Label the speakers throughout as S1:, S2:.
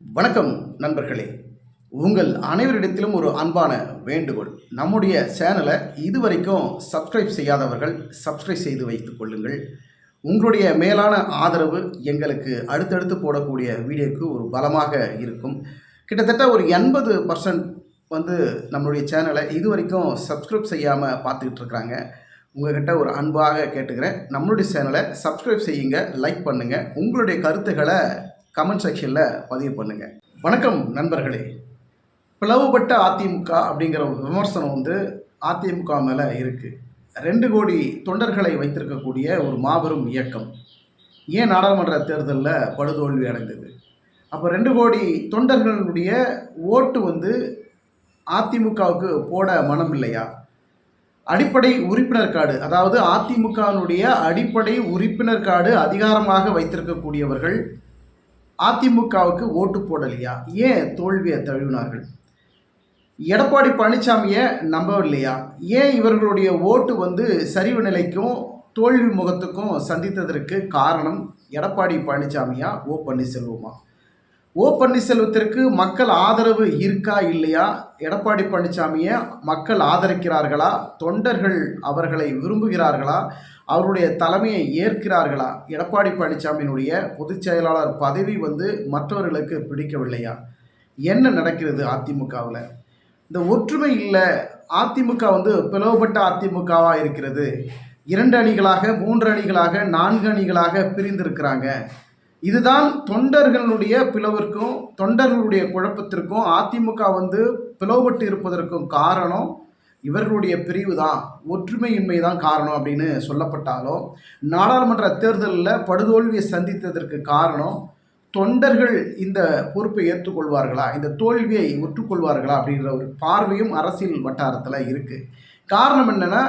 S1: வணக்கம் நண்பர்களே. உங்கள் அனைவரிடத்திலும் ஒரு அன்பான வேண்டுகோள். நம்முடைய சேனலை இதுவரைக்கும் சப்ஸ்கிரைப் செய்யாதவர்கள் சப்ஸ்கிரைப் செய்து வைத்துக் கொள்ளுங்கள். உங்களுடைய மேலான ஆதரவு எங்களுக்கு அடுத்தடுத்து போடக்கூடிய வீடியோக்கு ஒரு பலமாக இருக்கும். கிட்டத்தட்ட ஒரு 80% நம்மளுடைய சேனலை இதுவரைக்கும் சப்ஸ்கிரைப் செய்யாமல் பார்த்துக்கிட்டு இருக்கிறாங்க. உங்கள்கிட்ட ஒரு அன்பாக கேட்டுக்கிறேன், நம்மளுடைய சேனலை சப்ஸ்கிரைப் செய்யுங்க, லைக் பண்ணுங்கள், உங்களுடைய கருத்துக்களை கமெண்ட் செக்ஷனில் பதிவு பண்ணுங்கள். வணக்கம் நண்பர்களே. பிளவுபட்ட அதிமுக அப்படிங்கிற ஒரு விமர்சனம் அதிமுக மேலே இருக்குது. 2 கோடி தொண்டர்களை வைத்திருக்கக்கூடிய ஒரு மாபெரும் இயக்கம் ஏன் நாடாளுமன்ற தேர்தலில் படுதோல்வி அடைந்தது? அப்போ 2 கோடி தொண்டர்களுடைய ஓட்டு அதிமுகவுக்கு போட மனம் இல்லையா? அடிப்படை உறுப்பினர் கார்டு, அதாவது அதிமுகவினுடைய அடிப்படை உறுப்பினர் கார்டு அதிகாரமாக வைத்திருக்கக்கூடியவர்கள் அதிமுகவுக்கு ஓட்டு போடலையா? ஏன் தோல்வியை தழுவினார்கள்? எடப்பாடி பழனிசாமியை நம்பவில்லையா? ஏன் இவர்களுடைய ஓட்டு சரிவு நிலைக்கும் தோல்வி முகத்துக்கும் சந்தித்ததற்கு காரணம் எடப்பாடி பழனிசாமியா ஓ பன்னீர்செல்வமா? ஓ பன்னீர்செல்வத்திற்கு மக்கள் ஆதரவு இருக்கா இல்லையா? எடப்பாடி பழனிசாமியை மக்கள் ஆதரிக்கிறார்களா? தொண்டர்கள் அவர்களை விரும்புகிறார்களா? அவருடைய தலைமையை ஏற்கிறார்களா? எடப்பாடி பழனிசாமியினுடைய பொதுச் செயலாளர் பதவி மற்றவர்களுக்கு பிடிக்கவில்லையா? என்ன நடக்கிறது அதிமுகவில்? இந்த ஒற்றுமை இல்லை. அதிமுக பிளவுபட்ட அதிமுகவாக இருக்கிறது. 2 அணிகளாக, 3 அணிகளாக, 4 அணிகளாக பிரிந்திருக்கிறாங்க. இதுதான் தொண்டர்களுடைய பிளவிற்கும் தொண்டர்களுடைய குழப்பத்திற்கும் அதிமுக பிளவுபட்டு இருப்பதற்கும் காரணம் இவர்களுடைய பிரிவு தான், ஒற்றுமையின்மை தான் காரணம் அப்படின்னு சொல்லப்பட்டாலும், நாடாளுமன்ற தேர்தலில் படுதோல்வியை சந்தித்ததற்கு காரணம் தொண்டர்கள் இந்த பொறுப்பை ஏற்றுக்கொள்வார்களா, இந்த தோல்வியை ஒற்றுக்கொள்வார்களா அப்படிங்கிற ஒரு பார்வையும் அரசியல் வட்டாரத்தில் இருக்குது. காரணம் என்னென்னா,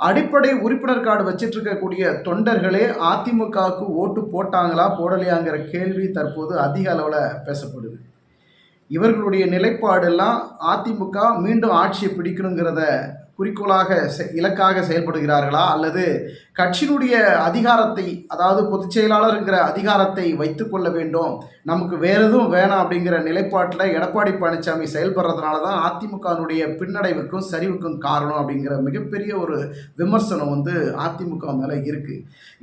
S1: அடிப்படை உறுப்பினர் கார்டு வச்சிட்டு இருக்கக்கூடிய தொண்டர்களே அதிமுகவுக்கு ஓட்டு போட்டாங்களா போடலையாங்கிற கேள்வி தற்போது அதிக அளவில் பேசப்படுது. இவர்களுடைய நிலைப்பாடெல்லாம் அதிமுக மீண்டும் ஆட்சியை பிடிக்கணுங்கிறத குறிக்கோளாக இலக்காக செயல்படுகிறார்களா, அல்லது கட்சியினுடைய அதிகாரத்தை, அதாவது பொதுச் செயலாளருங்கிற அதிகாரத்தை வைத்துக்கொள்ள வேண்டும், நமக்கு வேறு எதுவும் வேணாம் அப்படிங்கிற நிலைப்பாட்டில் எடப்பாடி பழனிசாமி செயல்படுறதுனால தான் அதிமுகனுடைய பின்னடைவுக்கும் சரிவுக்கும் காரணம் அப்படிங்கிற மிகப்பெரிய ஒரு விமர்சனம் அதிமுக மேலே இருக்குது.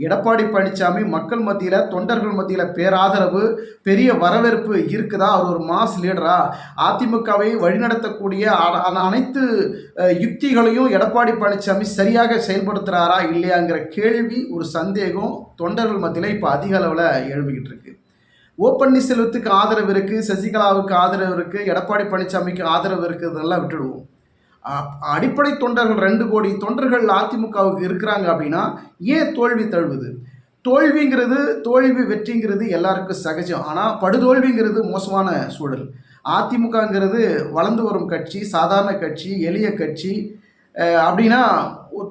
S1: எடப்பாடி பழனிசாமி மக்கள் மத்தியில், தொண்டர்கள் மத்தியில் பேராதரவு, பெரிய வரவேற்பு இருக்குதா? அவர் ஒரு மாஸ் லீடரா? அதிமுகவை வழிநடத்தக்கூடிய அனைத்து யுக்திகளையும் எடப்பாடி பழனிசாமி சரியாக செயல்படுத்துகிறாரா இல்லையாங்கிற கேள்வி, ஒரு சந்தேகம் தொண்டர்கள் மத்தியில் இப்போ அதிக அளவில் எழுப்பிக்கிட்டு இருக்கு. ஓ பன்னீர்செல்வத்துக்கு ஆதரவு இருக்குது, சசிகலாவுக்கு ஆதரவு இருக்குது, எடப்பாடி பழனிசாமிக்கு ஆதரவு இருக்குதுன்னெல்லாம் விட்டுடுவோம். அடிப்படை தொண்டர்கள் 2 கோடி தொண்டர்கள் அதிமுகவுக்கு இருக்கிறாங்க அப்படின்னா ஏன் தோல்வி தழுவுது? தோல்வி வெற்றிங்கிறது எல்லாருக்கும் சகஜம். ஆனால் படுதோல்விங்கிறது மோசமான சூழல். அதிமுகங்கிறது வளர்ந்து வரும் கட்சி, சாதாரண கட்சி, எளிய கட்சி. அப்படின்னா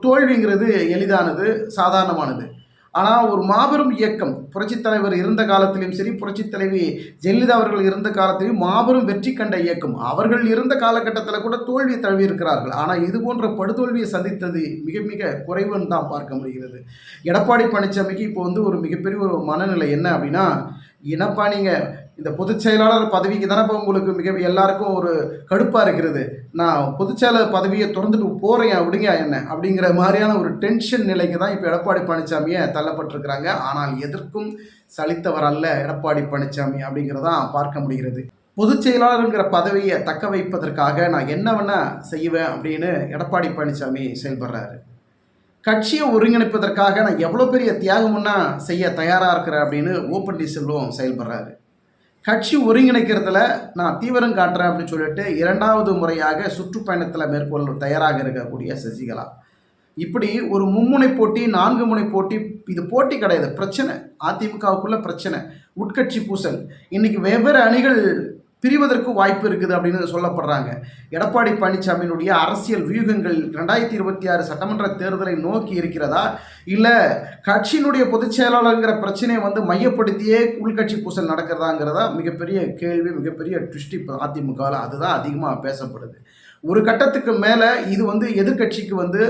S1: தோல்விங்கிறது எளிதானது, சாதாரணமானது. ஆனால் ஒரு மாபெரும் இயக்கம், புரட்சித் தலைவர் இருந்த காலத்திலும் சரி, புரட்சித் தலைவி ஜெயலலிதா அவர்கள் இருந்த காலத்திலும் மாபெரும் வெற்றி கண்ட இயக்கம். அவர்கள் இருந்த காலகட்டத்தில் கூட தோல்வியை தழுவி இருக்கிறார்கள். ஆனால் இது போன்ற படுதோல்வியை சந்தித்தது மிக மிக குறைவுன்னு தான் பார்க்க முடிகிறது. எடப்பாடி பழனிசாமிக்கு இப்போ ஒரு மிகப்பெரிய ஒரு மனநிலை என்ன அப்படின்னா, என்னப்பா நீங்கள் இந்த பொதுச் செயலாளர் பதவிக்கு தானே இப்போ உங்களுக்கு எல்லாருக்கும் ஒரு கடுப்பாக இருக்கிறது, நான் பொதுச் செயலாளர் பதவியை திறந்துட்டு போகிறேன் அப்படிங்க என்ன அப்படிங்கிற மாதிரியான ஒரு டென்ஷன் நிலைக்கு தான் இப்போ எடப்பாடி பழனிசாமியை தள்ளப்பட்டிருக்கிறாங்க. ஆனால் எதற்கும் சலித்தவர் அல்ல எடப்பாடி பழனிசாமி அப்படிங்கிறதான் பார்க்க முடிகிறது. பொதுச் செயலாளருங்கிற பதவியை தக்க வைப்பதற்காக நான் என்ன வேணால் செய்வேன் அப்படின்னு எடப்பாடி பழனிசாமி செயல்படுறாரு. கட்சியை ஒருங்கிணைப்பதற்காக நான் எவ்வளோ பெரிய தியாகம்னா செய்ய தயாராக இருக்கிறேன் அப்படின்னு ஓ பன்னீர்செல்வம் செயல்படுறாரு. கட்சி ஒருங்கிணைக்கிறதுல நான் தீவிரம் காட்டுறேன் அப்படின்னு சொல்லிட்டு 2வது முறையாக சுற்றுப்பயணத்தில் மேற்கொள்ள தயாராக இருக்கக்கூடிய சசிகலா. இப்படி ஒரு மும்முனை போட்டி, 4 முனை போட்டி, இது போட்டி கிடையாது, பிரச்சனை. அதிமுகவுக்குள்ள பிரச்சனை, உட்கட்சி பூசல். இன்னைக்கு வெவ்வேறு அணிகள் பிரிவதற்கு வாய்ப்பு இருக்குது அப்படின்னு சொல்லப்படுறாங்க. எடப்பாடி பழனிசாமியினுடைய அரசியல் வியூகங்கள் 2026 சட்டமன்ற தேர்தலை நோக்கி இருக்கிறதா, இல்லை கட்சியினுடைய பொதுச் செயலாளருங்கிற பிரச்சனையை மையப்படுத்தியே உள்கட்சி பூசல் நடக்கிறதாங்கிறதா மிகப்பெரிய கேள்வி, மிகப்பெரிய ட்விஸ்ட் இப்போ அதிமுகவில். அதுதான் அதிகமாக பேசப்படுது. ஒரு கட்டத்துக்கு மேலே இது வந்து எதிர்க்கட்சிக்கு வந்து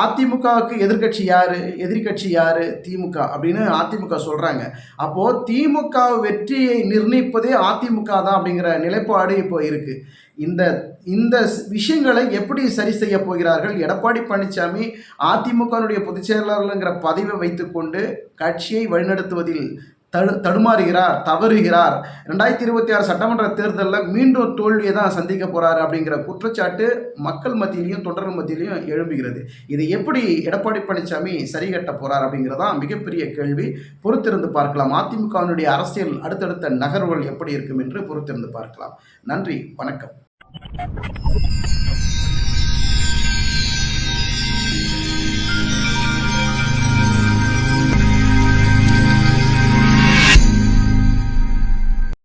S1: அதிமுகவுக்கு எதிர்க்கட்சி யார், எதிர்க்கட்சி யார், திமுக அப்படின்னு அதிமுக சொல்கிறாங்க. அப்போது திமுக வெற்றியை நிர்ணயிப்பதே அதிமுக தான் அப்படிங்கிற நிலைப்பாடு இப்போ இருக்குது. இந்த இந்த விஷயங்களை எப்படி சரி செய்ய போகிறார்கள்? எடப்பாடி பழனிசாமி அதிமுகனுடைய பொதுச் செயலாளருங்கிற பதவியை வைத்துக்கொண்டு கட்சியை வழிநடத்துவதில் தடுமாறுகிறார், தவறுகிறார். 2026 சட்டமன்ற தேர்தலில் மீண்டும் தோல்வியை தான் சந்திக்க போகிறாரு அப்படிங்கிற குற்றச்சாட்டு மக்கள் மத்தியிலையும் தொண்டர்கள் மத்தியிலையும் எழும்புகிறது. இதை எப்படி எடப்பாடி பழனிசாமி சரி கட்ட போகிறார் அப்படிங்கிறதான் மிகப்பெரிய கேள்வி. பொறுத்திருந்து பார்க்கலாம். அதிமுகவினுடைய அரசியல் அடுத்தடுத்த நகர்வுகள் எப்படி இருக்கும் என்று பொறுத்திருந்து பார்க்கலாம். நன்றி, வணக்கம்.